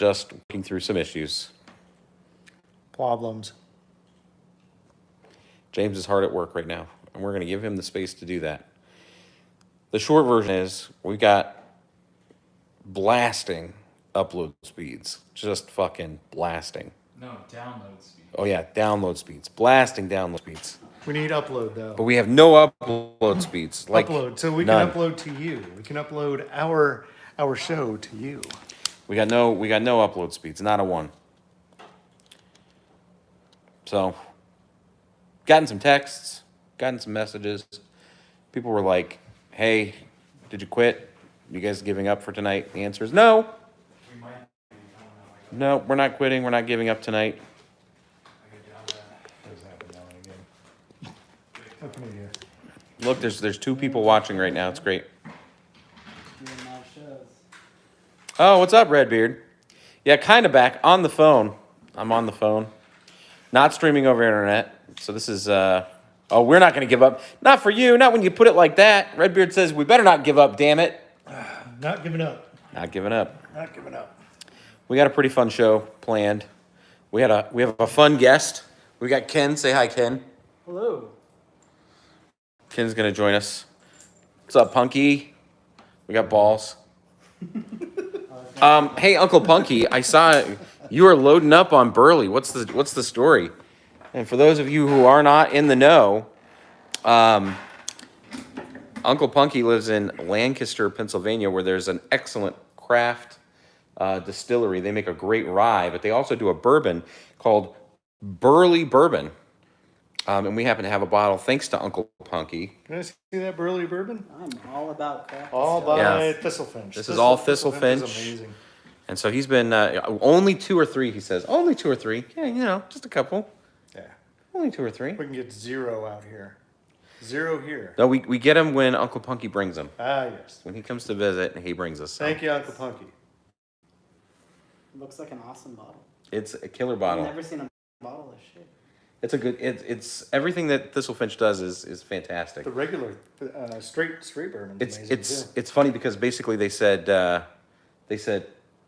just working through some issues. Problems. James is hard at work right now, and we're going to give him the space to do that. The short version is we got blasting upload speeds, just fucking blasting. No, download speed. Oh yeah, download speeds, blasting download speeds. We need upload though. But we have no upload speeds. Like Upload, so we none. can upload to you. We can upload our show to you. We got no upload speeds, not a one. So, gotten some texts, gotten some messages. People were like, "Hey, did you quit? You guys giving up for tonight?" The answer is no. We might be, I don't No, know. we're not quitting. We're not giving up tonight. I get down to that. Does happen now and again. Happy New Year. Look, there's two people watching right now. It's great. Oh, what's up, Redbeard? Yeah, kind of back on the phone. I'm on the phone, not streaming over internet. So this is oh, we're not going to give up. Not for you. Not when you put it like that. Redbeard says we better not give up. Damn it. Not giving up. Not giving up. Not giving up. We got a pretty fun show planned. We have a fun guest. We got Ken. Say hi, Ken. Hello. Ken's gonna join us. What's up, Punky? We got balls. Hey, Uncle Punky, I saw you are loading up on Burley. What's the story? And for those of you who are not in the know, Uncle Punky lives in Lancaster, Pennsylvania, where there's an excellent craft distillery. They make a great rye, but they also do a bourbon called Burley Bourbon. And we happen to have a bottle thanks to Uncle Punky. Can I see that Burley bourbon? I'm all about craft. All distillery. by Yeah. Thistlefinch. This is all Is Thistlefinch. amazing. And so he's been only 2 or 3, he says. Only 2 or 3. Yeah, you know, just a couple. Yeah. Only 2 or 3. We can get 0 out here. 0 here. No, we get him when Uncle Punky brings him. Ah, yes. When he comes to visit, he brings us some. Thank you, Uncle Punky. It looks like an awesome bottle. It's a killer I've bottle. never seen a bottle of shit. It's a good. It's everything that Thistlefinch does is fantastic. The regular straight bourbon. It's funny because basically they said,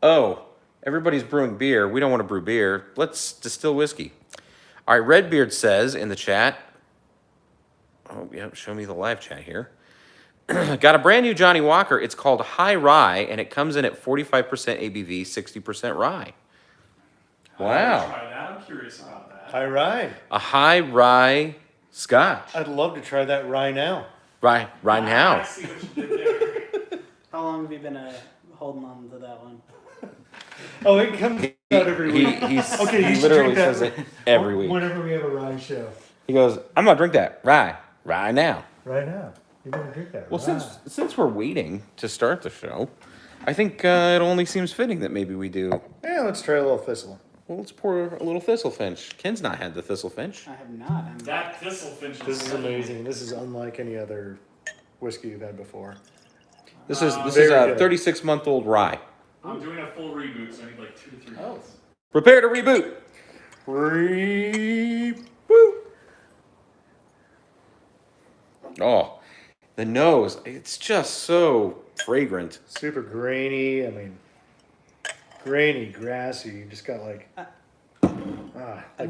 oh, everybody's brewing beer. We don't want to brew beer. Let's distill whiskey. All right, Redbeard says in the chat. Oh yeah, show me the live chat here. Got a brand new Johnny Walker. It's called High Rye, and it comes in at 45% ABV, 60% rye. Wow. Try that. I'm curious about that. High rye. A high rye scotch. I'd love to try that rye now. Rye I now. see what you did there. How long have you been holding on to that one? Oh, it comes out every week. He You should literally drink that says it every week. Whenever we have a rye show. He goes, I'm gonna drink that rye now. Right now. You better drink that. Well, rye. since we're waiting to start the show, I think it only seems fitting that maybe we do. Yeah, let's try a little thistle. Well, let's pour a little Thistlefinch. Ken's not had the Thistlefinch. I have not. That Thistlefinch This is amazing. This is unlike any other whiskey you've had before. This is Very a good. 36-month-old rye. I'm doing a full reboot, so I need like 2 to 3 months. Prepare to reboot. Woo! Oh, the nose. It's just so fragrant. Super grainy. I mean, grainy, grassy. You just got like,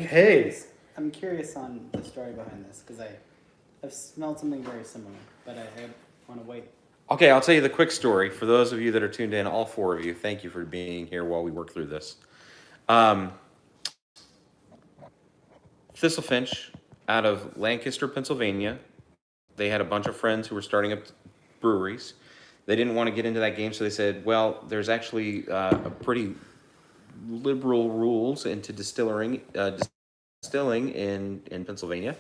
hay. I'm curious on the story behind this because I've smelled something very similar, but I want to wait. Okay, I'll tell you the quick story. For those of you that are tuned in, all 4 of you, thank you for being here while we work through this. Thistlefinch out of Lancaster, Pennsylvania. They had a bunch of friends who were starting up breweries. They didn't want to get into that game, so they said, well, there's actually a pretty liberal rules into distilling in Pennsylvania.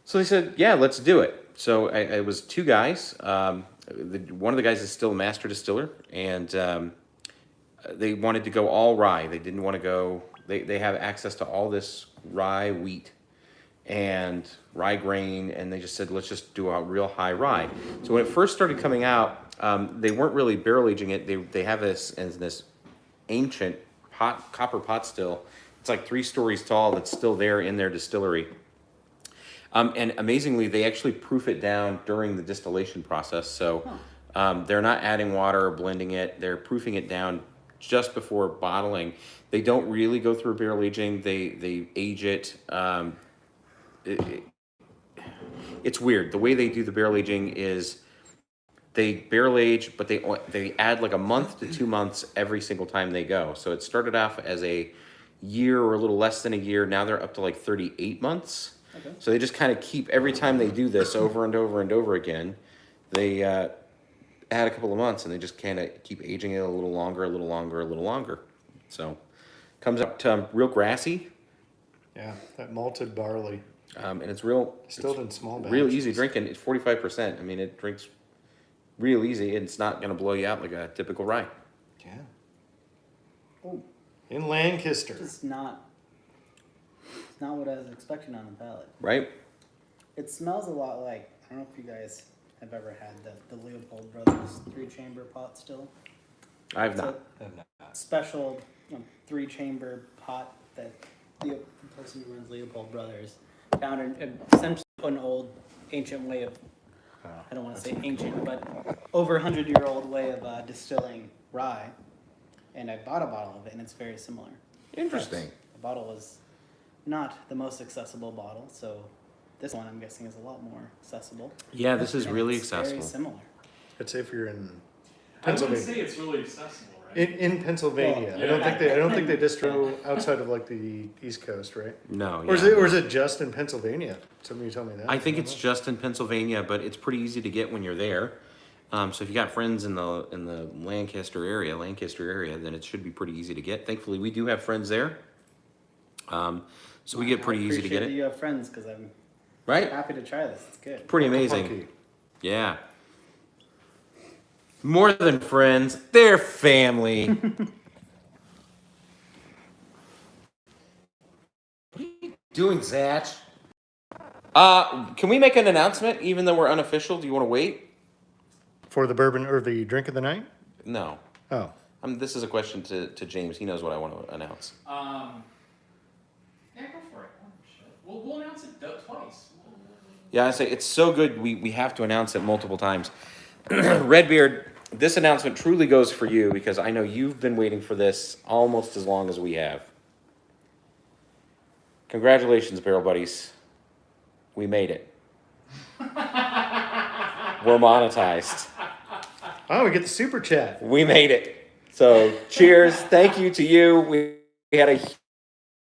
So they said, yeah, let's do it. So it was 2 guys. One of the guys is still a master distiller, and they wanted to go all rye. They didn't want to go. They have access to all this rye wheat and rye grain, and they just said, let's just do a real high rye. So when it first started coming out, they weren't really barrel aging it. They have this ancient copper pot still. It's like 3 stories tall that's still there in their distillery. And amazingly, they actually proof it down during the distillation process. So they're not adding water or blending it. They're proofing it down just before bottling. They don't really go through barrel aging. They age it. It. It's weird. The way they do the barrel aging is they barrel age, but they add like a month to 2 months every single time they go. So it started off as a year or a little less than a year. Now they're up to like 38 months. Okay. So they just kind of keep, every time they do this over and over and over again, they add a couple of months and they just kind of keep aging it a little longer, a little longer, a little longer. So comes up to real grassy. Yeah, that malted barley. And it's real, Distilled in small batches. real easy drinking. It's 45%. I mean, it drinks real easy. It's not going to blow you out like a typical rye. Yeah. Oh, In Lancaster. it's not what I was expecting on the palate. Right? It smells a lot like, I don't know if you guys have ever had the Leopold Brothers 3-chamber pot still. I've It's not. a special 3-chamber pot that the person who runs Leopold Brothers found essentially an old ancient way of, I don't want to say ancient, but over 100-year-old way of distilling rye. And I bought a bottle of it, and it's very similar. Interesting. The bottle is not the most accessible bottle, so this one I'm guessing is a lot more accessible. Yeah, this is And really it's accessible. Very similar. I'd say if you're in I wouldn't Pennsylvania. say it's really accessible, right? In Pennsylvania. Well, I don't yeah. think they distro outside of like the East Coast, right? No. Or Yeah. is it just in Pennsylvania? Somebody told me that. I think don't it's know. just in Pennsylvania, but it's pretty easy to get when you're there. So if you got friends in the Lancaster area, then it should be pretty easy to get. Thankfully, we do have friends there. So we get pretty I easy to appreciate get that it. you have friends because I'm Right? happy to try this. It's good. Pretty Uncle amazing. Punky. Yeah. More than friends, they're family. What are you doing, Zach? Can we make an announcement even though we're unofficial? Do you want to wait? For the bourbon or the drink of the night? No. Oh. This is a question to James. He knows what I want to announce. Yeah, go for it. Oh, shit. We'll announce it twice. Yeah, I say it's so good we have to announce it multiple times. Redbeard, this announcement truly goes for you because I know you've been waiting for this almost as long as we have. Congratulations, Barrel Buddies. We made it. We're monetized. Oh, we get the super chat. We made it. So cheers. Thank you to you. We had a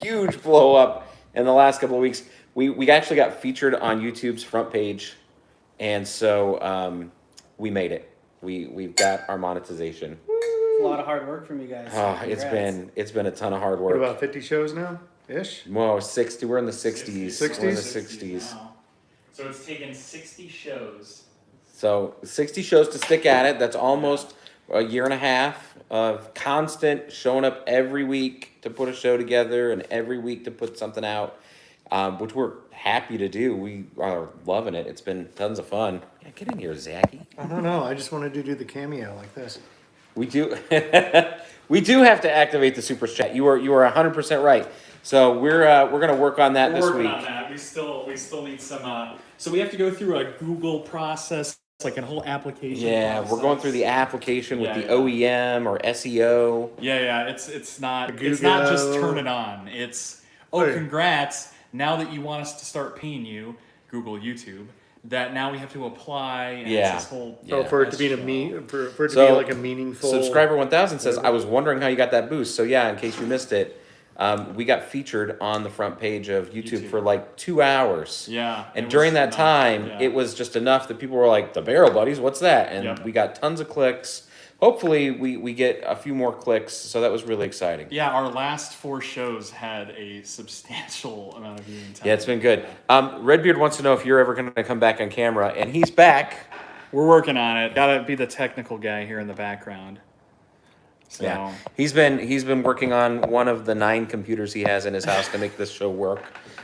huge blow up in the last couple of weeks. We actually got featured on YouTube's front page. And so we made it. We've got our monetization. It's a lot of hard work from you guys. Oh, Congrats. it's been a ton of hard What work. about 50 shows now? Ish? Whoa, 60. We're in the 60s. 60s? We're in the 60s. Wow. So it's taken 60 shows. So 60 shows to stick at it. That's almost a year and a half of constant showing up every week to put a show together and every week to put something out, which we're happy to do. We are loving it. It's been tons of fun. Yeah, get in here, Zachy. I don't know. I just wanted to do the cameo like this. We do. We do have to activate the super chat. You are 100% right. So we're gonna work on that We're this working week. on that. We still need some. So we have to go through a Google process, like a whole application. Yeah, process. we're going through the application with Yeah, the yeah. OEM or SEO. Yeah. It's not Google. just turn it on. It's Hey. congrats. Now that you want us to start paying you, Google, YouTube, that now we have to apply. And Yeah. It's this whole Yeah. Oh, for it to be for it to So, be like a meaningful Subscriber 1000 says, I was wondering how you got that boost. So yeah, in case you missed it, we got featured on the front page of YouTube for like 2 hours. Yeah. And it during was that enough. time, Yeah. it was just enough that people were like, the Barrel Buddies, what's that? And Yep. we got tons of clicks. Hopefully we get a few more clicks. So that was really exciting. Yeah, our last 4 shows had a substantial amount of viewing time. Yeah, it's been good. Redbeard wants to know if you're ever going to come back on camera, and he's back. We're working on it. Gotta be the technical guy here in the background. So, Yeah, he's been working on one of the 9 computers he has in his house to make this show work,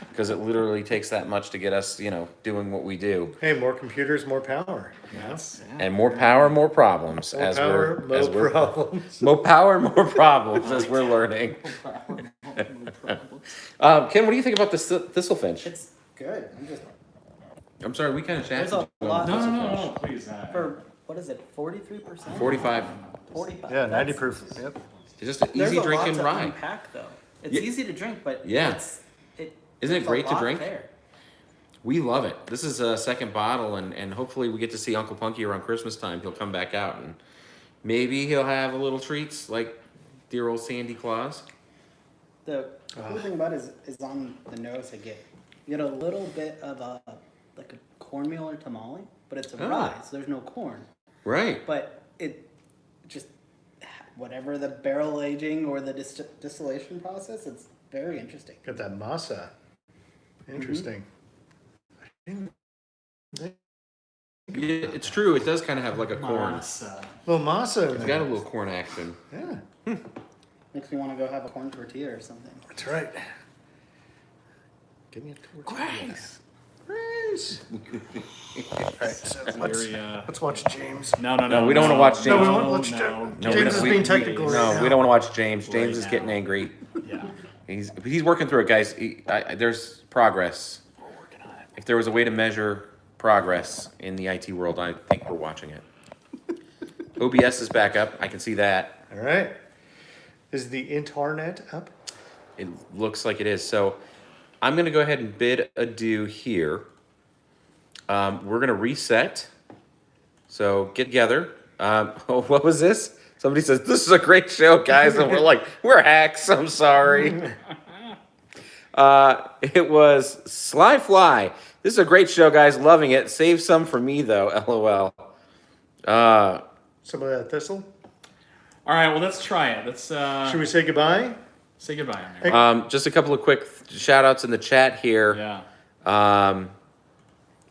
because it literally takes that much to get us, doing what we do. Hey, more computers, more power. yes. And more power, more problems More power, more problems. more power, more problems as we're learning. Ken, what do you think about this Thistlefinch? It's good. I'm sorry, we kind of chatted. There's a lot. No, please. For, what is it, 43%? 45. 45. Yeah, 90 That's- proof. Yep. It's just an There's easy a lot drinking to rye. unpack, though. It's Yeah. easy to drink, but Yeah. it's it. Isn't it there's a great to lot drink? there. We love it. This is a second bottle, and hopefully we get to see Uncle Punky around Christmas time. He'll come back out, and maybe he'll have a little treats like dear old Sandy Claus. The cool thing about it is on the nose. You get a little bit of a like a cornmeal or tamale, but it's a rye, so there's no corn. Right. But it just whatever the barrel aging or the distillation process, it's very interesting. Got that masa. Interesting. Yeah, it's true. It does kind of have like a corn. Masa. Little masa. It's got a little corn action. Yeah, Makes me want to go have a corn tortilla or something. that's right. Give me a tortilla. Grace. Grace. All right, so Very, let's watch James. No, no, No, no. we don't wanna watch No, we James. won't. Let's no, No, we James don't- is we- being technical we- right No, now. we don't want to watch James. James Right is now. getting angry. Yeah. He's working through it, guys. There's progress. We're working on it. If there was a way to measure progress in the IT world, I think we're watching it. OBS is back up. I can see that. All right. Is the internet up? It looks like it is. So I'm going to go ahead and bid adieu here. We're going to reset. So get together. What was this? Somebody says, this is a great show, guys. And we're like, we're hacks. I'm sorry. It was Sly Fly. This is a great show, guys. Loving it. Save some for me, though. LOL. Some of that thistle. All right, well, let's try it. Let's Should we say goodbye? say goodbye. Amir. Just a couple of quick shout outs in the chat here. Yeah.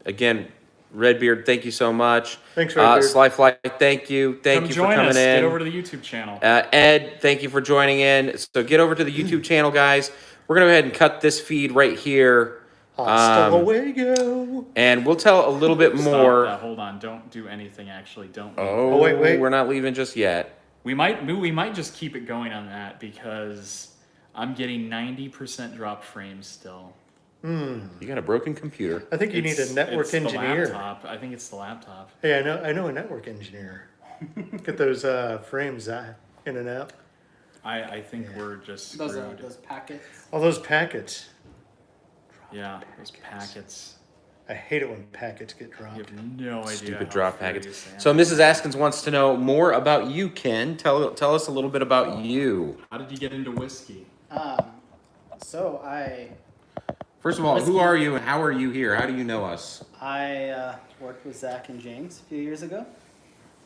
Again, Redbeard, thank you so much. Thanks, Redbeard. Sly Fly, thank you. Thank Come you for join coming us. in. Get over to the YouTube channel. Ed, thank you for joining in. So get over to the YouTube channel, guys. We're going to go ahead and cut this feed right here. Hasta luego. And we'll tell a little bit Stop more. that. Hold on. Don't do anything. Actually, don't. Oh, wait. We're not leaving just yet. We might just keep it going on that because I'm getting 90% drop frames still. You got a broken computer. I think you need a network it's engineer. The laptop. I think it's the laptop. Hey, I know a network engineer. Get those frames in and out. I think we're just Those screwed. those packets. All those packets. Yeah, those packets. I hate it when packets get You dropped. have no idea. Stupid how drop furious packets. I am. So Mrs. Askins wants to know more about you, Ken. Tell us a little bit about you. How did you get into whiskey? So I First of all, who are you and how are you here? How do you know us? worked with Zach and James a few years ago,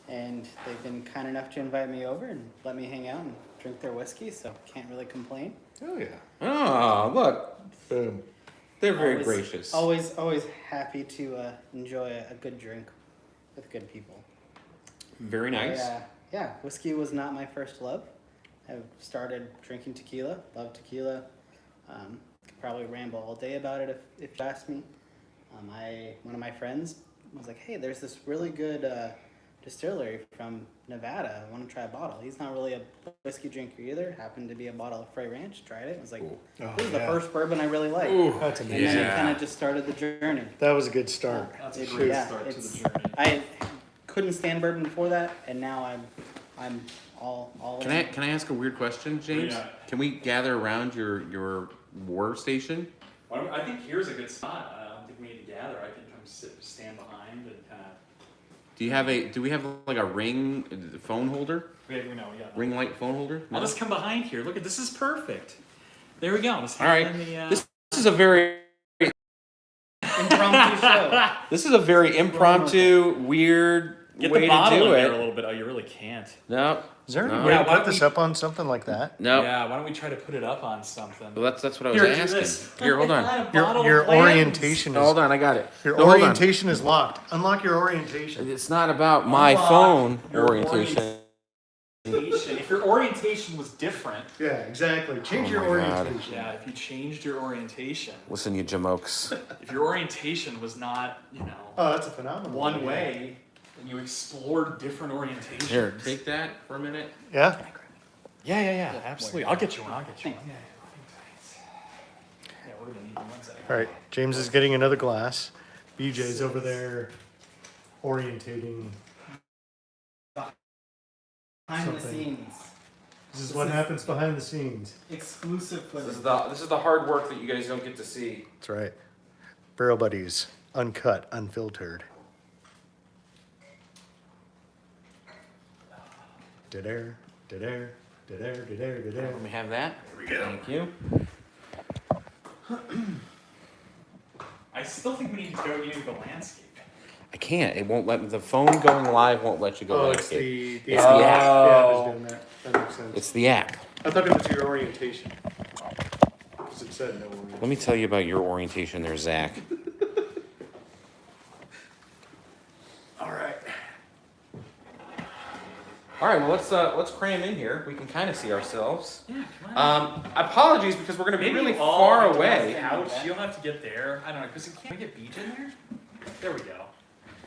and they've been kind enough to invite me over and let me hang out and drink their whiskey, so can't really complain. Oh yeah. Oh, look. Boom. They're very Always- gracious. Always happy to enjoy a good drink with good people. Very nice. Yeah, whiskey was not my first love. I started drinking tequila, love tequila. Could probably ramble all day about it if you asked me. One of my friends was like, hey, there's this really good distillery from Nevada. I want to try a bottle. He's not really a whiskey drinker either. Happened to be a bottle of Frey Ranch. Tried it. Was like, Oh, this is the yeah. first bourbon I really like. That's And amazing. then it Yeah. kind of just started the journey. That was a good start. That's a It- great yeah, start to it's- the journey. I couldn't stand bourbon before that, and now I'm all Can I ask a weird question, James? Yeah. Can we gather around your workstation? I think here's a good spot. I don't think we need to gather. I can come stand behind and kind of. Do we have like a ring phone holder? Wait, no, yeah. Ring light phone holder? I'll just come behind here. Look at this. Is perfect. There we go. Let's All right. This is a very impromptu show. this is a very impromptu, weird Get way the to bottle do in there a it. little bit. Oh, you really can't. No. Is there any No. way Yeah, to why put don't this we- up on something like that? No. Yeah. Why don't we try to put it up on something? Well, that's what I was Here, do asking. this. Here, hold on. Your orientation No, is hold on, I got it. your No, hold on. orientation is locked. Unlock your orientation. It's not about my Unlock phone your orientation. If your orientation was different, Yeah, exactly. Change Oh your my God. orientation. yeah. If you changed your orientation, Listen, you jamokes. if your orientation was not, Oh, that's a phenomenal. one idea. way, and you explored different orientations. Here, take that for a minute. Yeah. Yeah, absolutely. I'll get you one. Yeah, we're gonna need one second. All right. James is getting another glass. BJ's over there orientating. Behind the Something. scenes. This is what happens behind the scenes. Exclusive footage. This is the hard work that you guys don't get to see. That's right. Barrel Buddies, uncut, unfiltered. Dead-air, dead-air, dead-air, dead-air, dead-air. Let me have that. There we go. Thank you. I still think we need to go into the landscape. I can't. It won't let me. The phone going live won't let you go Oh, live. it's the It's the app. app. Yeah, I was doing that. That makes sense. It's the app. I thought it was your orientation. Because it said no orientation. Let me tell you about your orientation there, Zach. All right. All right, well let's cram in here. We can kind of see ourselves. Yeah, come on. Apologies because we're going to be Maybe really all far on the away. Couch. You'll have to get there. I don't know, because can we get Beach in there? There we go.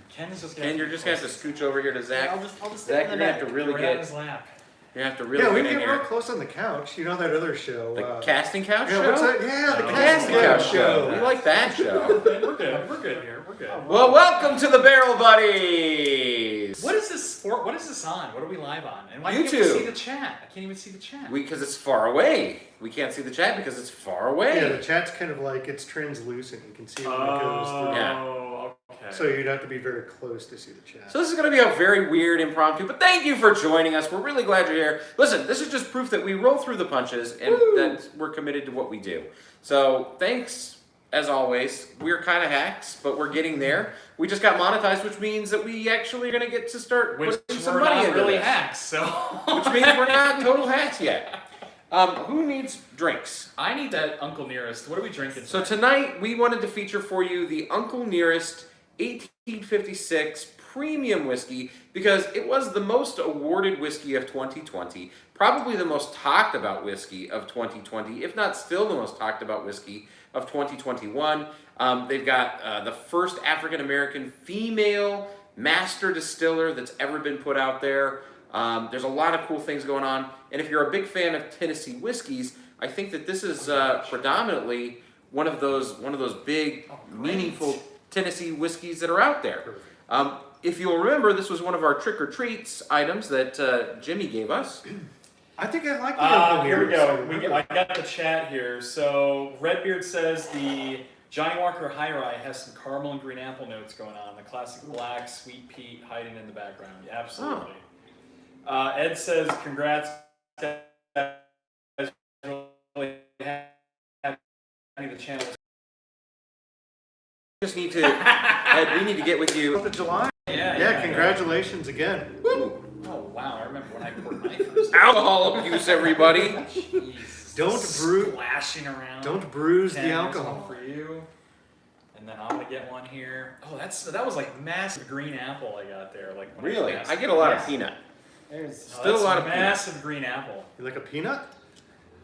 Ken is just. Ken, you're just gonna have to scooch over here to Zach. I'll just Zach, sit you're in gonna the have to back. really right on get. his lap. You have to really Yeah, we get in get real here. close on the couch. You know that other show? The casting couch yeah, show. what's that? Yeah, the Oh, The casting casting couch couch show. We like that show. We're good. We're good here. We're good. Well, welcome to the Barrel Buddies. What is this for? What is this on? What are we live on? And why can't we YouTube. see the chat? I can't even see the chat. Because it's far away. We can't see the chat because it's far away. Yeah, the chat's kind of like, it's translucent. You can see it when it goes through. Yeah. Oh, okay. So you'd have to be very close to see the chat. So this is going to be a very weird impromptu, but thank you for joining us. We're really glad you're here. Listen, this is just proof that we roll through the punches and that we're committed to what we do. So thanks, as always. We're kind of hacks, but we're getting there. We just got monetized, which means that we actually are going to get to start Which putting some we're money not into really this. hacks, so. Which means we're not total hacks yet. Who needs drinks? I need that Uncle Nearest. What are we drinking? So tonight we wanted to feature for you the Uncle Nearest 1856 premium whiskey because it was the most awarded whiskey of 2020, probably the most talked about whiskey of 2020, if not still the most talked about whiskey of 2021. They've got the first African American female master distiller that's ever been put out there. There's a lot of cool things going on, and if you're a big fan of Tennessee whiskeys, I think that this is predominantly one of those big, meaningful Tennessee whiskeys that are out there. If you'll remember, this was one of our trick or treats items that Jimmy gave us. I think I like the Uncle Here we Nearest. go. I got the chat here. So Redbeard says the Johnny Walker High Rye has some caramel and green apple notes going on. The classic black sweet peat hiding in the background. Yeah, absolutely. Ed says congrats. Guys. Really happy the channel. Just need to, Ed, we need to get with you. 4th of July. Yeah, Congratulations again. Oh wow! I remember when I poured my first. Alcohol abuse, everybody. Jeez, Don't just brew- splashing around. Don't bruise Ken, the here's alcohol. one for you. And then I'm gonna get one here. Oh, that was like massive green apple I got there. Like when Really? passed I get a lot of it. peanut. There's Still That's a lot of massive green apple. You like a peanut?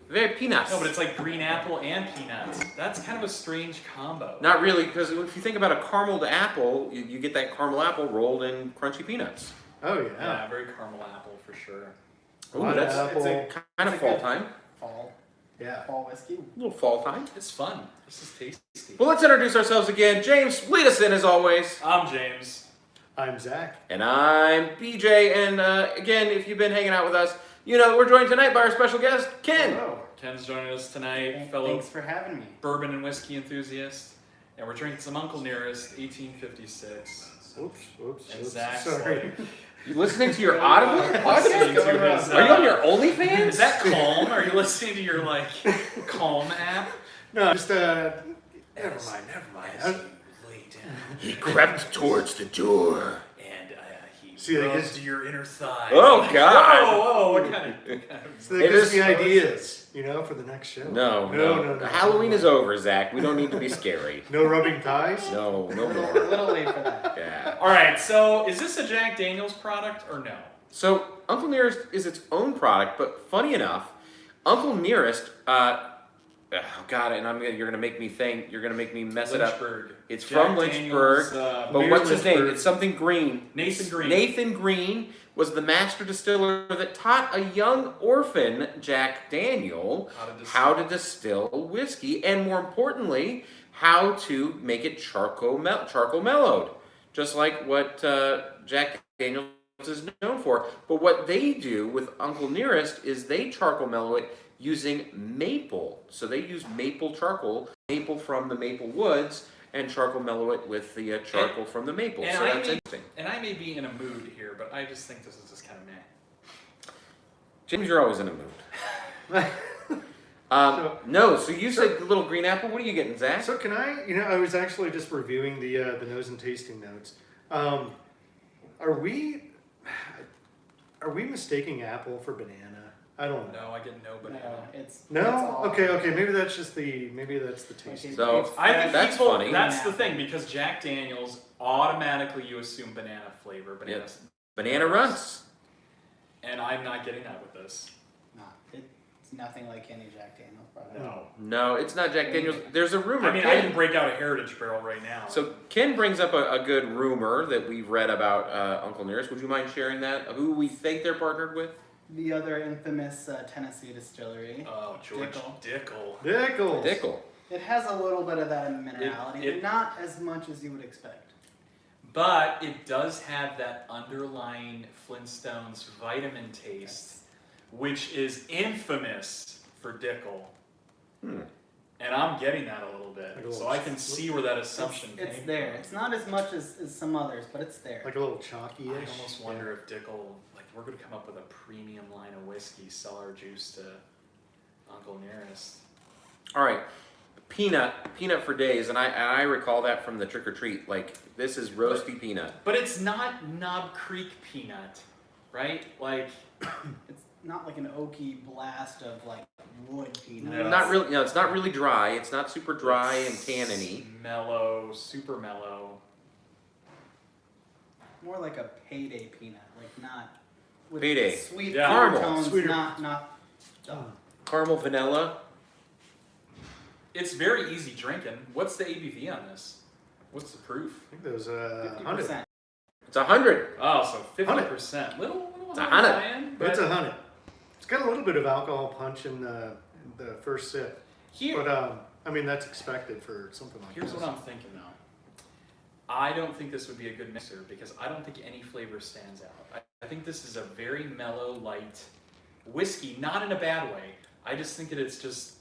Very peanuts. No, but it's like green apple and peanuts. That's kind of a strange combo. Not really, because if you think about a carameled apple, you get that caramel apple rolled in crunchy peanuts. Oh, Yeah, yeah. very caramel apple for sure. Ooh, Lot of that's apple. it's a kind of fall time. fall Yeah. whiskey. A little fall time. It's fun. This is tasty. Well, let's introduce ourselves again. James, lead us in as always. I'm James. I'm Zach. And I'm BJ. And again, if you've been hanging out with us, you know that we're joined tonight by our special guest, Ken. Hello. Ken's joining us tonight, fellow Thanks for having me. bourbon and whiskey enthusiast. And we're drinking some Uncle Nearest 1856. Oops. And Zach's Sorry. like, You listening to your Audible listening podcast? to his, Are you on your OnlyFans? Is that Calm? Are you listening to your like Calm app? No, just, never mind. As you lay down He crept towards the door. and he See, that rubs gives- your inner thigh. Oh, God. Whoa, what kind of So that It gives is- me ideas, for the next show. No. No. Halloween is over, Zach. We don't need to be scary. No rubbing thighs? No A more. little late for that. Yeah. All right, so is this a Jack Daniels product or no? So Uncle Nearest is its own product, but funny enough, Uncle Nearest, you're gonna make me mess it up. Lynchburg. It's Jack from Daniels, Lynchburg, but what's his name? Lynchburg. It's something Green. Nathan Green. Nathan Green was the master distiller that taught a young orphan, Jack Daniel, how to distill whiskey, and more importantly, how to make it charcoal mellowed. Just like what Jack Daniel is known for. But what they do with Uncle Nearest is they charcoal mellow it using maple. So they use maple charcoal, maple from the maple woods, and charcoal mellow it with the charcoal from the maple. So that's interesting. And I may be in a mood here, but I just think this is just kind of meh. James, you're always in a mood. No, so you said the little green apple. What are you getting, Zach? So can I? I was actually just reviewing the nose and tasting notes. Are we mistaking apple for banana? I don't know. No, I get no banana. No, it's No. Okay. Maybe that's the taste. Okay. So I think that's people, funny. That's the thing, because Jack Daniels, automatically you assume banana flavor. Banana. Yes. Banana runts. And I'm not getting that with this. Nah, it's nothing like any Jack Daniels product. No. No, it's not Jack Daniels. There's a rumor. I mean, I can break out a Heritage barrel right now. So Ken brings up a good rumor that we've read about Uncle Nearest. Would you mind sharing that? Who we think they're partnered with? The other infamous Tennessee distillery. Oh, George Dickel. Dickel. It has a little bit of that minerality, It- but not as much as you would expect. But it does have that underlying Flintstones vitamin taste, which is infamous for Dickel. And I'm getting that a little bit. Like a So little- I can see where that assumption It's came there. from. It's not as much as some others, but it's there. Like a little chalky-ish. I almost wonder if Dickel, like, we're going to come up with a premium line of whiskey, sell our juice to Uncle Nearest. All right. Peanut for days, and I recall that from the Trick or Treat. Like, this is roasty peanut. But it's not Knob Creek peanut, right? Like, It's not like an oaky blast of like wood peanut. No. Not really. No, it's not really dry. It's not super dry and it's tanniny. mellow, super mellow. More like a payday peanut, like not with Payday. sweet Yeah. Caramel. tones, Sweeter. not Caramel vanilla. It's very easy drinking. What's the ABV on this? What's the proof? I think there's 100. 50%. It's 100. Oh, so 50%. Little It's a high 100. end, It's but 100. It's got a little bit of alcohol punch in the first sip, here, but I mean that's expected for something like here's this. what I'm thinking though. I don't think this would be a good mixer because I don't think any flavor stands out. I think this is a very mellow, light whiskey, not in a bad way. I just think that it's just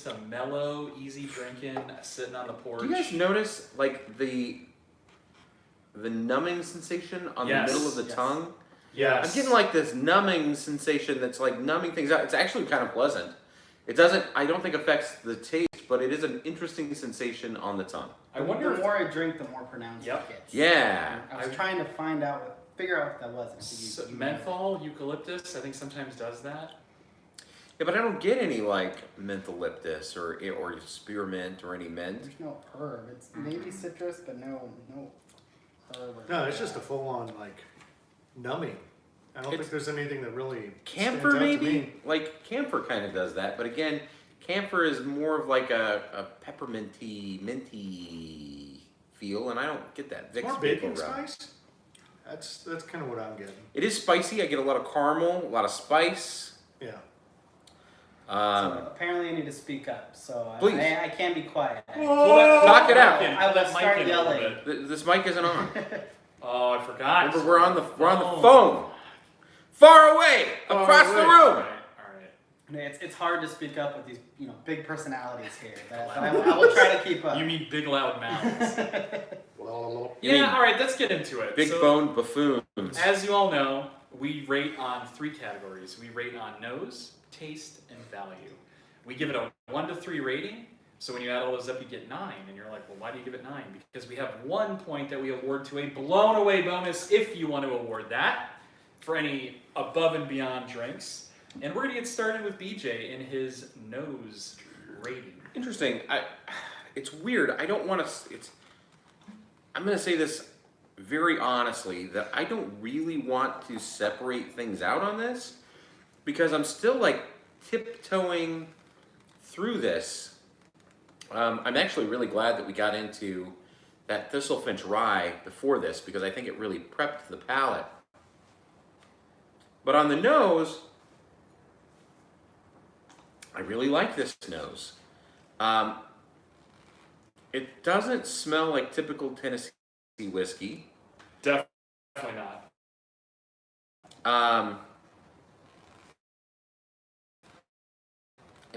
a mellow, easy drinking, sitting on the porch. Do you guys notice like the numbing sensation on Yes. the middle of the Yes. tongue? Yes. I'm getting like this numbing sensation that's like numbing things out. It's actually kind of pleasant. It doesn't, I don't think affects the taste, but it is an interesting sensation on the tongue. I wonder the if more I drink, the more pronounced Yep. it gets. Yeah. I was trying to figure out what that was. So, menthol, eucalyptus, I think sometimes does that. Yeah, but I don't get any like mentholyptus or spearmint or any mint. There's no herb. It's maybe citrus, but no herb. Or No, it's just a full-on like numbing. I don't It's- think there's anything that really Camphor stands out to maybe? me. Like camphor kind of does that, but again, camphor is more of like a pepperminty, minty feel, and I don't get that. Vicks More Vapor baking Rub. spice. That's kind of what I'm getting. It is spicy. I get a lot of caramel, a lot of spice. Yeah. So apparently, I need to speak up. So Please. I can't be quiet. Knock it out. Pull I will that mic start in a little yelling. bit. This mic isn't on. Oh, I forgot. Remember, we're on the Oh. phone, far away, Far across away. the All room. right. It's hard to speak up with these big personalities here, but I will try to keep up. You mean big loud mouths? You mean all right, let's get into it. Big So, boned buffoons. as you all know, we rate on 3 categories. We rate on nose, taste, and value. We give it a 1 to 3 rating. So when you add all those up, you get 9. And you're like, well, why do you give it 9? Because we have 1 point that we award to a blown away bonus if you want to award that for any above and beyond drinks. And we're going to get started with BJ in his nose rating. Interesting. It's weird. I don't want to. I'm going to say this very honestly that I don't really want to separate things out on this because I'm still like tiptoeing through this. I'm actually really glad that we got into that Thistlefinch rye before this because I think it really prepped the palate. But on the nose, I really like this nose. It doesn't smell like typical Tennessee whiskey. Definitely not. And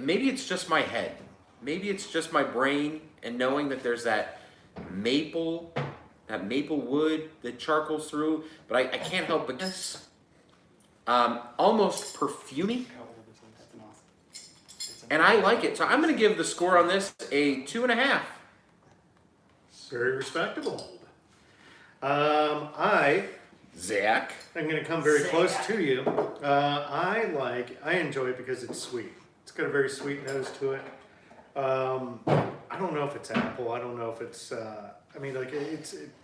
maybe it's just my head. Maybe it's just my brain and knowing that there's that maple wood that charcoals through, but I can't help but guess. Almost perfumey, That's an awesome. and I like it. So I'm going to give the score on this a 2.5. Very respectable. Zach. I'm going to come very close to you. I enjoy it because it's sweet. It's got a very sweet nose to it. I don't know if it's apple. I don't know if it's.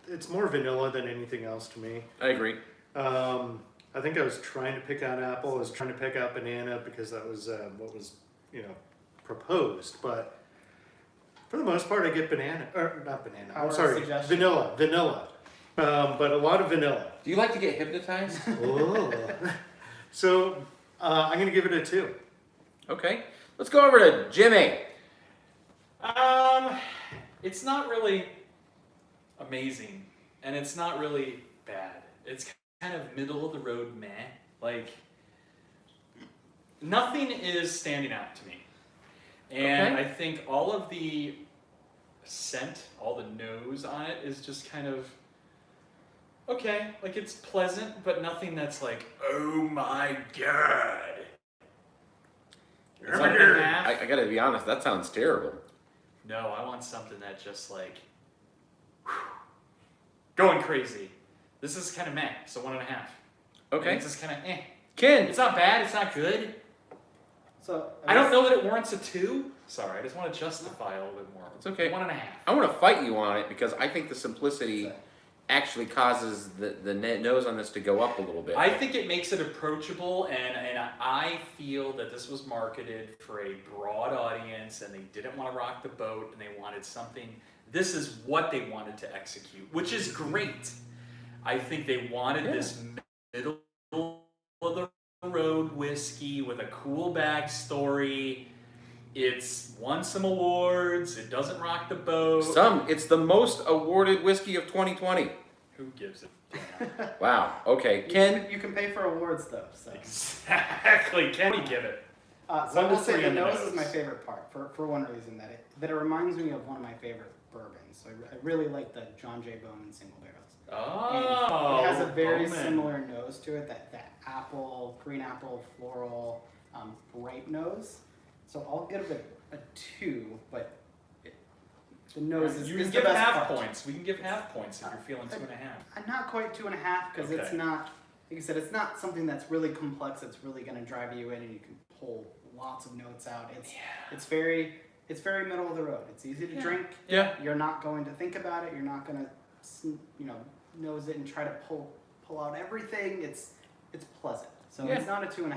It's more vanilla than anything else to me. I agree. I think I was trying to pick out apple. I was trying to pick out banana because that was what was proposed. But for the most part, I get banana or not banana. I'm Our sorry, suggestion. vanilla. But a lot of vanilla. Do you like to get hypnotized? Oh. So I'm gonna give it a 2. Okay. Let's go over to Jimmy. It's not really amazing, and it's not really bad. It's kind of middle of the road meh. Like, nothing is standing out to me. And Okay. I think all of the scent, all the nose on it is just kind of okay. Like, it's pleasant, but nothing that's like, oh my god. It's like a half. I gotta be honest, that sounds terrible. No, I want something that just like going crazy. This is kind of meh, so 1.5. Okay. It's just kind of eh. Ken. It's not bad. It's not good. So I don't know that it warrants a 2. Sorry, I just want to justify a little bit more. It's okay. 1.5. I want to fight you on it because I think the simplicity actually causes the nose on this to go up a little bit. I think it makes it approachable, and I feel that this was marketed for a broad audience, and they didn't want to rock the boat, and they wanted something. This is what they wanted to execute, which is great. I think they wanted this middle of the road whiskey with a cool backstory. It's won some awards. It doesn't rock the boat. It's the most awarded whiskey of 2020. Who gives it? Wow. Okay. Ken. You can pay for awards though. So. Exactly. Can we give it? So I will say 1 to 3 the on the nose nose. is my favorite part for one reason that it reminds me of one of my favorite bourbons. So I really like the John J. Bowman Single Barrels. Oh. And it has a very Bowman. similar nose to it, that apple, green apple, floral, ripe nose. So I'll give it a 2, but the nose is You is can the give best half part. points. We can give half points if you're feeling 2.5. I'm not quite 2.5 because it's Okay. not, like I said, it's not something that's really complex. It's really going to drive you in, and you can pull lots of notes out. It's very middle of the road. It's easy to drink. Yeah. You're not going to think about it. You're not going to, nose it and try to pull out everything. It's pleasant. So Yeah. it's not a 2.5.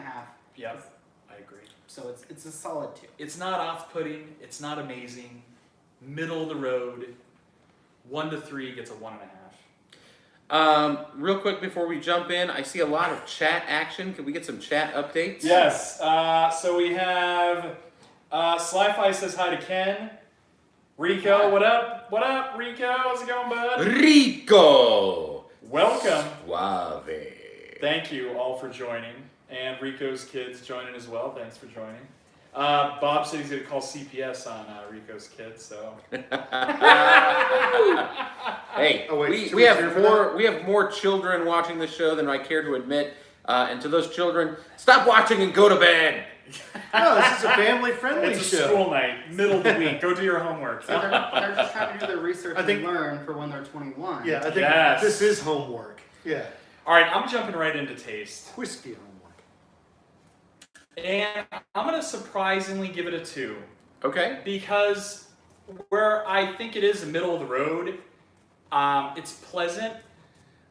Yep. I agree. So it's a solid 2. It's not off-putting. It's not amazing. Middle of the road. 1 to 3 gets a 1.5. Real quick before we jump in, I see a lot of chat action. Can we get some chat updates? Yes. So we have Slyfi says hi to Ken. Rico, what up? What up, Rico? How's it going, bud? Rico. Welcome. Suave. Thank you all for joining. And Rico's kids joining as well. Thanks for joining. Bob said he's going to call CPS on Rico's kids, so. Hey, Oh, wait, should we we cheer have for more children watching the show than I care to admit. And to those children, stop watching and go to bed. No, this is a family-friendly It's a show. school night, middle of the week. Go do your homework. So they're just trying to do their research I think- and learn for when they're 21. Yeah, I think Yes. this is homework. Yeah, All right, I'm jumping right into taste. whiskey homework. And I'm going to surprisingly give it a 2. Okay. Because where I think it is the middle of the road, it's pleasant.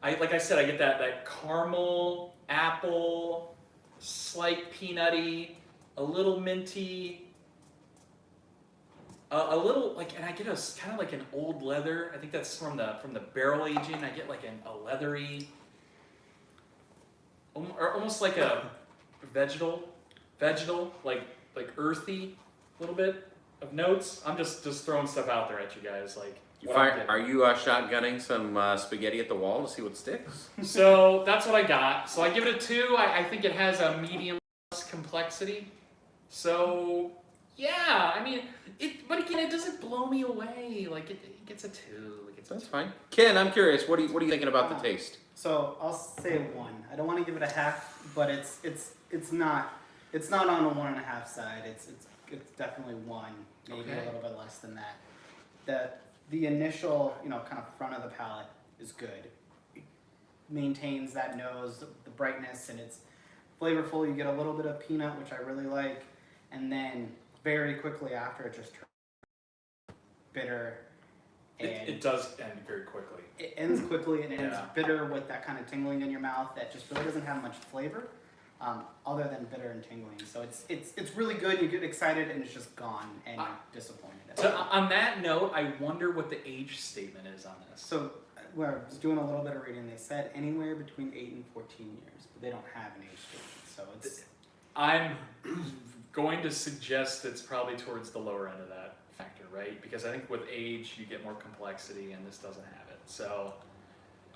Like I said, I get that caramel, apple, slight peanutty, a little minty, a little and I get a kind of like an old leather. I think that's from the barrel aging. I get like a leathery, or almost like a vegetal, like earthy, a little bit of notes. I'm just throwing stuff out there at you guys. Like, Are you shotgunning some spaghetti at the wall to see what sticks? So that's what I got. So I give it a 2. I think it has a medium plus complexity. So yeah, I mean, but again, it doesn't blow me away. Like it gets a 2. That's fine. Ken, I'm curious. What are you thinking about the taste? So I'll say 1. I don't want to give it a half, but it's not on the 1.5 side. It's definitely 1, maybe Okay. a little bit less than that. The initial, kind of front of the palate is good. It maintains that nose, the brightness, and it's flavorful. You get a little bit of peanut, which I really like, and then very quickly after it just turns bitter. And It does end very quickly. it ends quickly and it ends Yeah. bitter with that kind of tingling in your mouth that just really doesn't have much flavor, other than bitter and tingling. So it's really good. You get excited and it's just gone and you're disappointed. So on that note, I wonder what the age statement is on this. So where I was doing a little bit of reading, they said anywhere between 8 and 14 years, but they don't have an age statement. So it's I'm going to suggest it's probably towards the lower end of that factor, right? Because I think with age you get more complexity, and this doesn't have it. So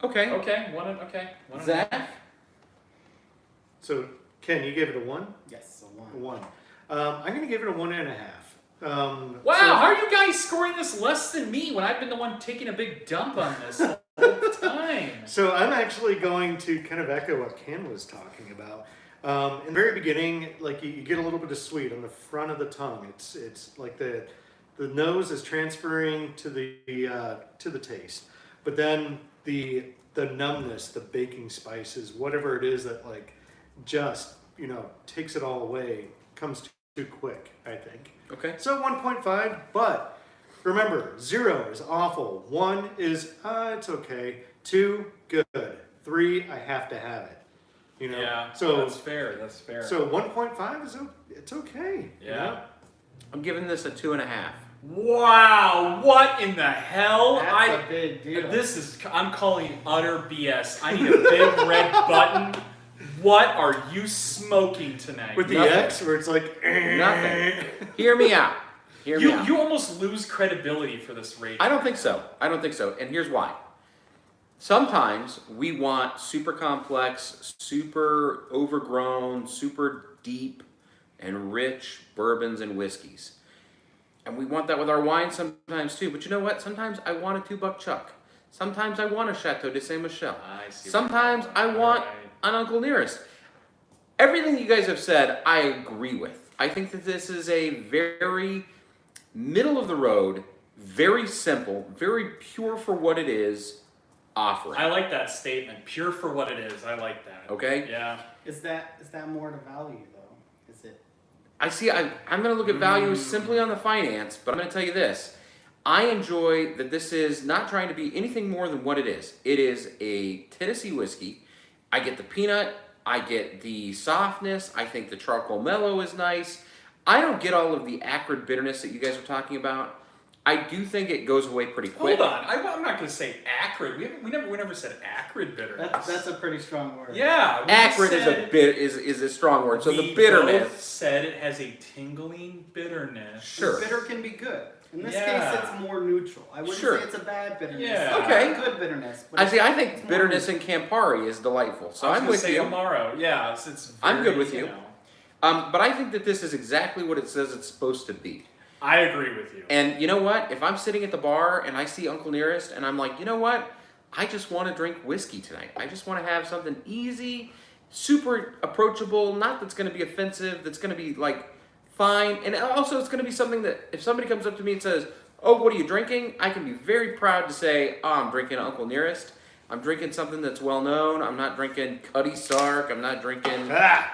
Okay. okay, one and a Zach? half. So Ken, you gave it a 1. yes, a A 1. 1. I'm gonna give it a 1.5. Wow, how are you guys scoring this less than me when I've been the one taking a big dump on this all the time? So I'm actually going to kind of echo what Ken was talking about. In the very beginning, like you get a little bit of sweet on the front of the tongue. It's like the nose is transferring to the taste, but then the numbness, the baking spices, whatever it is that like just takes it all away, comes too quick, I think. Okay. So 1.5, but remember, 0 is awful. 1 is it's okay. 2, good. 3, I have to have it. Yeah, So that's fair. That's fair. so 1.5 it's okay. yeah. I'm giving this a 2.5. Wow, what in the hell? That's a big deal. I'm calling utter BS. I need a big red button. What are you smoking tonight? With the Nothing. X, where it's like Nothing. Hear me out. Hear me out. you almost lose credibility for this rating. I don't think so. And here's why. Sometimes we want super complex, super overgrown, super deep and rich bourbons and whiskeys. And we want that with our wine sometimes too. But you know what? Sometimes I want a $2 Chuck. Sometimes I want a Chateau de Saint Michel. I see. Sometimes I want an Uncle Nearest. Everything you guys have said, I agree with. I think that this is a very middle of the road, very simple, very pure for what it is offering. I like that statement. Pure for what it is. I like that. Okay? Yeah. Is that more to value though? Is it? I see, I'm going to look at value simply on the finance, but I'm going to tell you this. I enjoy that this is not trying to be anything more than what it is. It is a Tennessee whiskey. I get the peanut. I get the softness. I think the charcoal mellow is nice. I don't get all of the acrid bitterness that you guys are talking about. I do think it goes away pretty quick. Hold on. I'm not going to say acrid. We never said acrid bitterness. That's a pretty strong word. Yeah. we Acrid said- is a strong word. So we the bitterness. both said it has a tingling bitterness. Sure. Bitter can be good. In this Yeah. case, it's more neutral. I wouldn't Sure. say it's a bad bitterness. Yeah. Okay. It's a good bitterness. But I it's think bitterness in Campari is delightful. So I was I'm gonna with say you. Amaro. Yeah, it's I'm very, good with you. But I think that this is exactly what it says it's supposed to be. I agree with you. And you know what? If I'm sitting at the bar and I see Uncle Nearest and I'm like, you know what? I just want to drink whiskey tonight. I just want to have something easy, super approachable, not that's going to be offensive, that's going to be like fine. And also it's going to be something that if somebody comes up to me and says, oh, what are you drinking? I can be very proud to say, oh, I'm drinking Uncle Nearest. I'm drinking something that's well known. I'm not drinking Cuddy Sark. I'm not drinking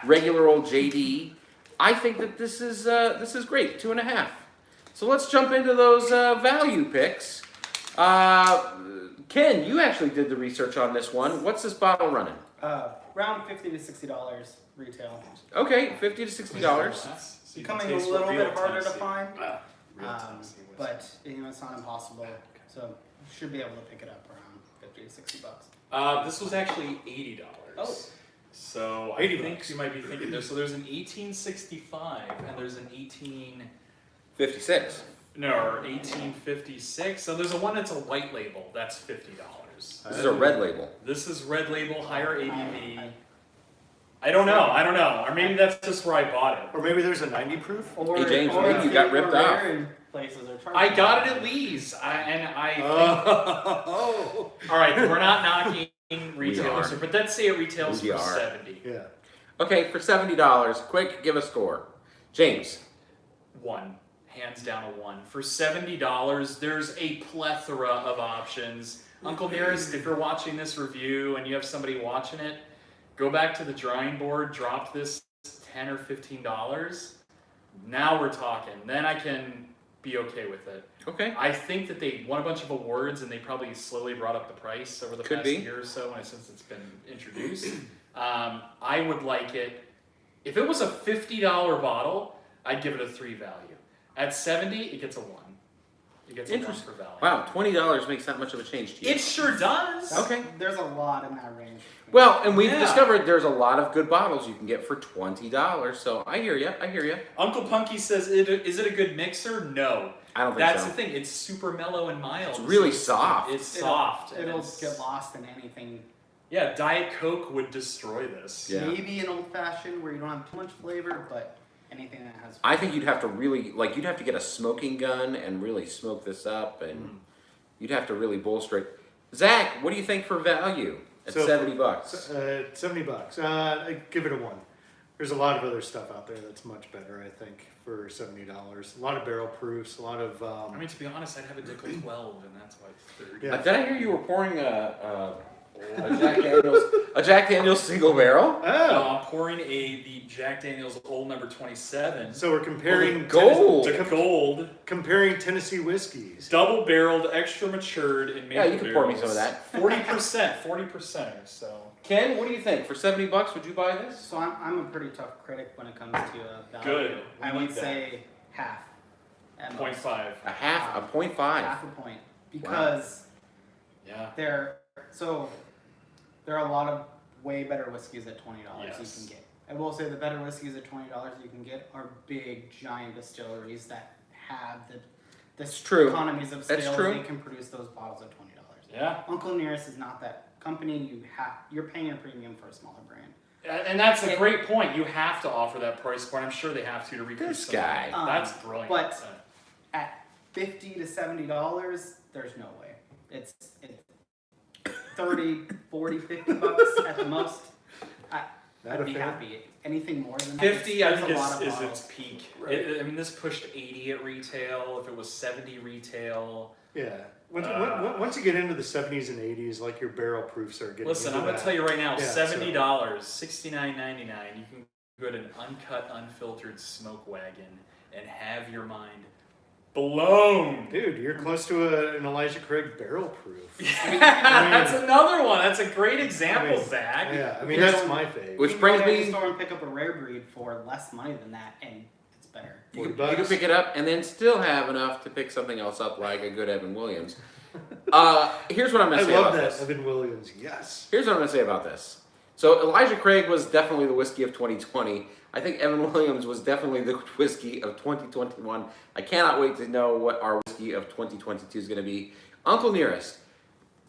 regular old JD. I think that this is great. 2.5. So let's jump into those value picks. Ken, you actually did the research on this one. What's this bottle running? around $50 to $60 retail. Okay, $50 to $60. So you can Becoming a taste little what real bit harder to Tennessee- find, real Tennessee whiskey. but it's not impossible. So you should be able to pick it up around $50 to $60. This was actually $80. Oh. So I 80 think bucks. you might be thinking there's an 1865 and there's an 56. No, or 1856. So there's a one that's a white label. That's $50. This is a red label. This is red label, higher ABV. I don't know. Or maybe that's just where I bought it. Or maybe there's a 90 proof. Or, Hey, James, or maybe you it's got more ripped rare off. in places or charging I got it more. at Lee's. I think. Oh. All right, we're not knocking are. retailers, but let's say it retails We for are. 70. Yeah. Okay, for $70, quick, give a score. James. One. Hands down a one. For $70, there's a plethora of options. Uncle Nearest, if you're watching this review and you have somebody watching it, go back to the drawing board, drop this $10 or $15. Now we're talking. Then I can be okay with it. Okay. I think that they won a bunch of awards and they probably slowly brought up the price over the Could past be. year or so since it's been introduced. I would like it. If it was a $50 bottle, I'd give it a 3 value. At 70, it gets a 1. It gets a 1 Interesting. for value. Wow, $20 makes that much of a change to you. It sure does. Okay. There's a lot in that range. Well, and we've Yeah. discovered there's a lot of good bottles you can get for $20. So I hear you. I hear you. Uncle Punky says, is it a good mixer? No. I don't think That's so. the thing. It's super mellow and mild. It's really soft. It's soft. and It'll it's- get lost in anything. Yeah, Diet Coke would destroy this. Yeah. Maybe an old fashioned where you don't have too much flavor, but anything that has. I think you'd have to really, you'd have to get a smoking gun and really smoke this up, and you'd have to really bolster it. Zach, what do you think for value at So $70? $70. I give it a 1. There's a lot of other stuff out there that's much better, I think, for $70. A lot of barrel proofs, a lot of. I mean, to be honest, I'd have a Dickel 12, and that's why it's 30. Yeah. Did I hear you were pouring a Jack Daniel's single barrel? Oh, I'm pouring the Jack Daniel's Old Number 27. so we're comparing gold. The gold, comparing Tennessee whiskeys. double-barreled, extra matured in maple Yeah, you can pour me some of that. 40%, so. Ken, what do you think? For $70, would you buy this? So I'm a pretty tough critic when it comes to value. Good. We I need would that. say half. At most. 0.5. A half, a 0.5. Half a point. Because Yeah. there are a lot of way better whiskeys at $20 Yes. you can get. I will say the better whiskeys at $20 you can get are big giant distilleries that have the true. economies of That's scale. true. They can produce those bottles at $20. Yeah. Uncle Nearest is not that company. You're paying a premium for a smaller brand. And that's a great point. You have to offer that price point. I'm sure they have to recoup This some guy. money. That's brilliant. But at $50 to $70, there's no way. It's 30, 40, $50 at the most. Not I'd a be fan. happy. Anything more than that, 50, I there's think, a lot of is bottles. its peak. Right. I mean, this pushed 80 at retail. If it was 70 retail. Yeah. Once you get into the 70s and 80s, like your barrel proofs are getting. Listen, into I'm going to that. tell you right now, Yeah, $70, $69.99. You can go to an uncut, unfiltered smoke wagon and have your mind blown. Dude, you're close to an Elijah Craig barrel proof. That's another one. That's a great example, I mean, Zach. Yeah, I mean that's my fave. Which You can brings go to the me- store and pick up a rare breed for less money than that, and it's better. You $40. can pick it up and then still have enough to pick something else up like a good Evan Williams. Here's what I'm going I to say love about that this. Evan Williams. Yes. Here's what I'm going to say about this. So Elijah Craig was definitely the whiskey of 2020. I think Evan Williams was definitely the whiskey of 2021. I cannot wait to know what our whiskey of 2022 is going to be. Uncle Nearest,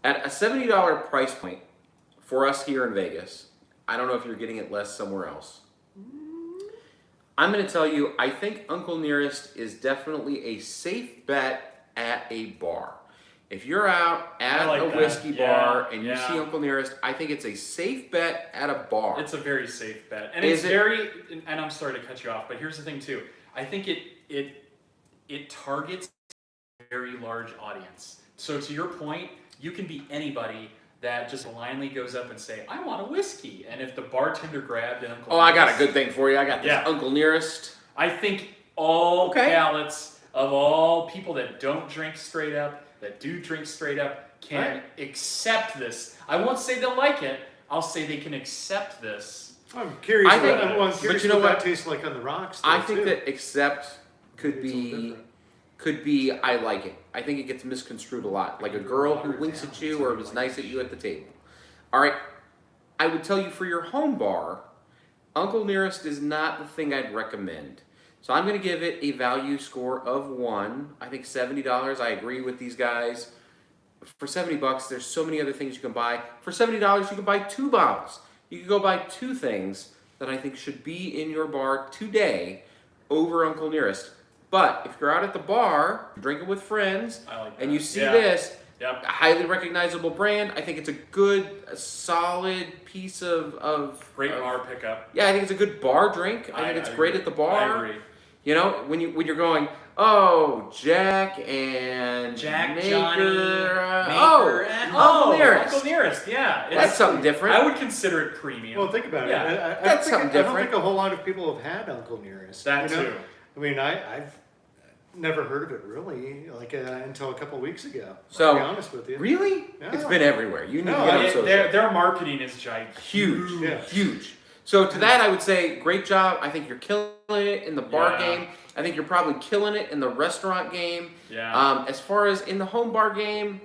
at a $70 price point for us here in Vegas, I don't know if you're getting it less somewhere else. I'm going to tell you, I think Uncle Nearest is definitely a safe bet at a bar. If you're out at I like a that. whiskey Yeah, bar and you yeah. see Uncle Nearest, I think it's a safe bet at a bar. It's a very safe bet, and Is it's it- very. And I'm sorry to cut you off, but here's the thing too. I think it targets a very large audience. So to your point, you can be anybody that just blindly goes up and say, "I want a whiskey," and if the bartender grabbed an Uncle, Oh, I got a Nearest, good thing for you. I got this Yeah. Uncle Nearest. I think all Okay. palates of all people that don't drink straight up, that do drink straight up, can accept this. I won't say they'll like it. I'll say they can accept this. I'm curious. I think- I'm but curious you know what what? that tastes like on the rocks. I though, think too. that accept could Maybe it's a little be different. I like it. I think it gets misconstrued a lot. Like a girl who winks at you or was nice at you at the table. All right, I would tell you for your home bar, Uncle Nearest is not the thing I'd recommend. So I'm going to give it a value score of 1. I think $70. I agree with these guys. For $70, there's so many other things you can buy. For $70, you can buy 2 bottles. You can go buy 2 things that I think should be in your bar today over Uncle Nearest. But if you're out at the bar, drinking with friends, I like and that. you see Yeah. this, Yep. a highly recognizable brand, I think it's a solid piece of Great bar pickup. yeah, I think it's a good bar drink. I think it's great agree. at the bar. I agree. You know, when you're going, oh, Jack and Jack, Maker, Johnny, oh, Maker, and Uncle Nearest. Uncle Nearest, yeah. That's something different. I would consider it premium. Well, think about Yeah. it. That's something I don't different. think a whole lot of people have had Uncle Nearest. That you know? too. I mean, I've never heard of it really, like until a couple weeks ago. So, to be honest with you. Really? Yeah. It's been everywhere. You need No, to get on I- social. Their marketing is gigantic. Huge, Yeah. huge. So to that, I would say, great job. I think you're killing it in the bar Yeah. game. I think you're probably killing it in the restaurant game. Yeah. As far as in the home bar game,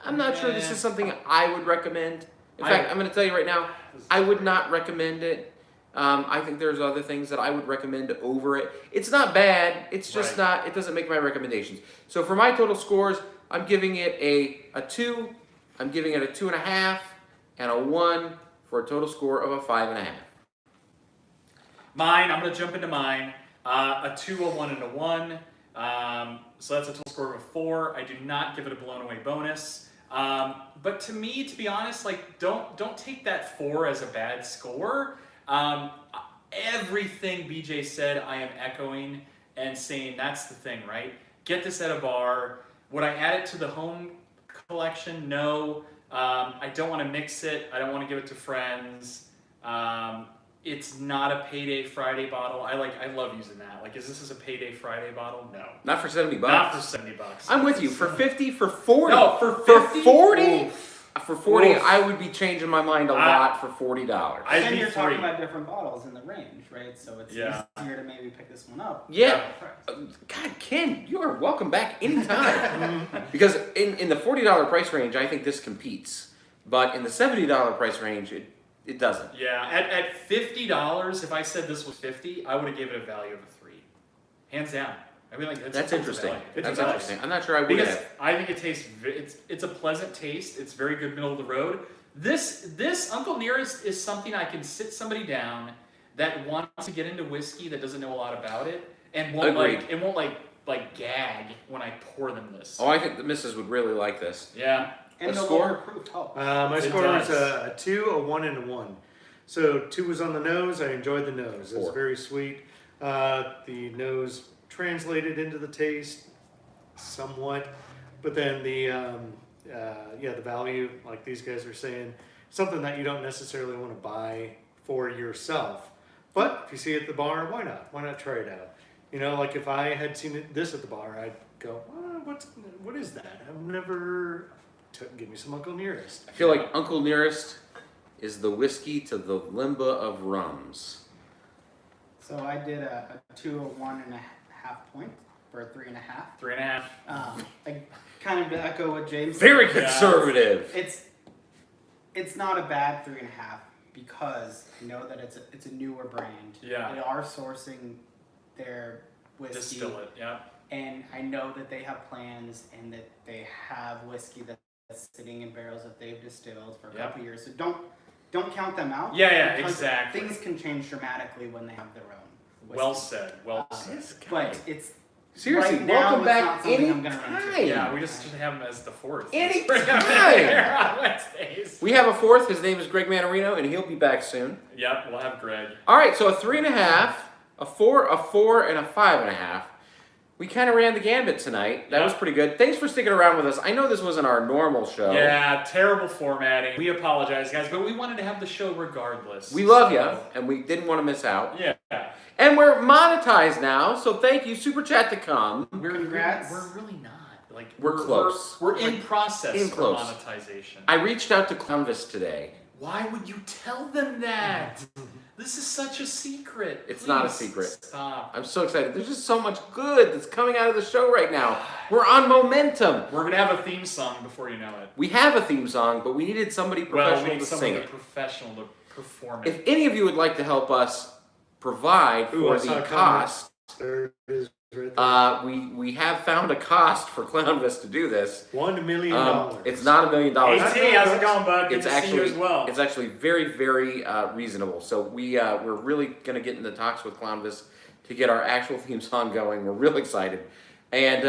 I'm not sure this is something I would recommend. In fact, I'm going to tell you right now, I would not recommend it. I think there's other things that I would recommend over it. It's not bad. It's just Right. not. It doesn't make my recommendations. So for my total scores, I'm giving it a 2. I'm giving it a 2.5 and a 1 for a total score of a 5.5. Mine, I'm going to jump into mine. A 2, a 1, and a 1. So that's a total score of a 4. I do not give it a blown away bonus. But to me, to be honest, like don't take that 4 as a bad score. Everything BJ said, I am echoing and saying that's the thing, right? Get this at a bar. Would I add it to the home collection? No. I don't want to mix it. I don't want to give it to friends. It's not a Payday Friday bottle. I love using that. Like, is this a Payday Friday bottle? No. Not for $70. Not for $70. I'm with you. For 50, for 40. No, for 50? 40. Oof. For 40, Oof. I would be changing my mind a lot for $40. I'd And be you're free. talking about different bottles in the range, right? So it's Yeah. easier to maybe pick this one up. Yeah. God, Ken, you are welcome back anytime. Because in the $40 price range, I think this competes. But in the $70 price range, it doesn't. Yeah, at $50, if I said this was 50, I would have given it a value of a 3. Hands down. I mean, like, That's interesting. value. It That's does. interesting. I'm not sure I would Because have. I think it tastes. It's a pleasant taste. It's very good middle of the road. This Uncle Nearest is something I can sit somebody down that wants to get into whiskey that doesn't know a lot about it and won't Agreed. like gag when I pour them this. Oh, I think the missus would really like this. Yeah. And A the score? lower proof helps. My It score was does. a 2, a 1, and a 1. So 2 was on the nose. I enjoyed the nose. It was 4. very sweet. The nose translated into the taste somewhat, but then the value, like these guys are saying, something that you don't necessarily want to buy for yourself. But if you see it at the bar, why not? Why not try it out? You know, like if I had seen this at the bar, I'd go, what is that? I've never. Give me some Uncle Nearest. I feel like Uncle Nearest is the whiskey to the limba of rums. So I did a 2, a 1.5 point for a 3.5. 3.5. I kind of to echo what James said. Very conservative. It's not a bad 3.5 because I know that it's a newer brand. Yeah. They are sourcing their whiskey. Distill it. Yeah. And I know that they have plans and that they have whiskey that's sitting in barrels that they've distilled for a Yep. couple years. So don't count them out. Yeah, because exactly. Things can change dramatically when they have their own whiskey. Well said. Well said. But it's Seriously, right now, welcome it's back not something I'm gonna run into. anytime. Yeah, we just should have him as the 4th. Anytime. on Wednesdays. We have a 4th. His name is Greg Manarino, and he'll be back soon. Yep, we'll have Greg. All right, so a 3.5, a 4, and a 5.5. We kind of ran the gambit tonight. That was pretty good. Thanks for sticking around with us. I know this wasn't our normal show. Yeah, terrible formatting. We apologize, guys, but we wanted to have the show regardless. We love you, and we didn't want to miss out. Yeah. And we're monetized now, so thank you. Super chat to come. Congrats. We're really not. Like We're close. We're in process in for close. monetization. I reached out to Canvas today. Why would you tell them that? This is such a secret. It's not a Please secret. Stop. I'm so excited. There's just so much good that's coming out of the show right now. We're on momentum. We're gonna have a theme song before you know it. We have a theme song, but we needed somebody Well, we professional need to somebody sing it. professional to perform it. If any of you would like to help us provide Ooh, I for saw the a comment. cost, There it is right there. We have found a cost for Clownvis to do this. $1 million. It's not $1 million. AT, how's it going, bud? Good It's to see actually you as well. it's actually very very reasonable. So we're really gonna get into talks with Clownvis to get our actual theme song going. We're real excited, and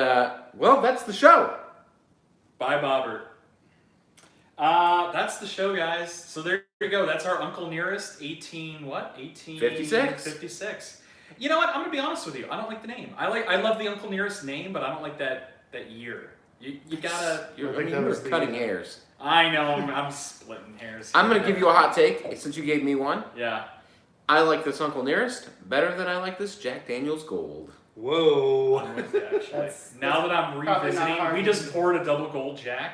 well, that's the show. Bye, Bobbert. That's the show, guys. So there you go. That's our Uncle Nearest, 56. You know what? I'm gonna be honest with you. I don't like the name. I love the Uncle Nearest name, but I don't like that year. You gotta. You're cutting hairs. I know. I'm splitting hairs. I'm gonna give you a hot take since you gave me one. Yeah. I like this Uncle Nearest better than I like this Jack Daniel's Gold. Whoa. I'm with you, actually. That's Now that I'm probably not revisiting, hard we to just do. poured a double gold Jack.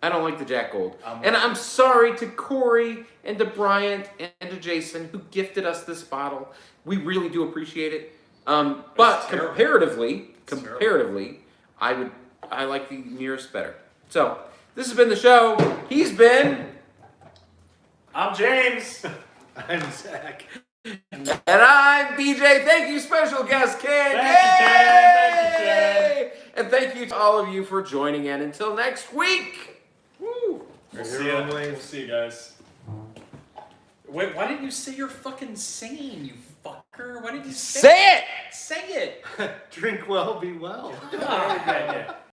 I don't like the Jack Gold. I'm And with I'm sorry to Corey and to Bryant and to Jason who gifted us this bottle. We really do appreciate it. But It's terrible. comparatively, I like the Nearest better. So this has been the show. He's been, I'm James. I'm Zach. and I'm BJ. Thank you, special guest Ken. Thank you, Ken. Thank you, Yay! And thank you to all of you for joining in. Until next week. Woo! We'll see you. We'll see you guys. Wait, why didn't you say your fucking saying, you fucker? Why didn't you say Say it! Say it! Drink well, be well. Oh, yeah, yeah.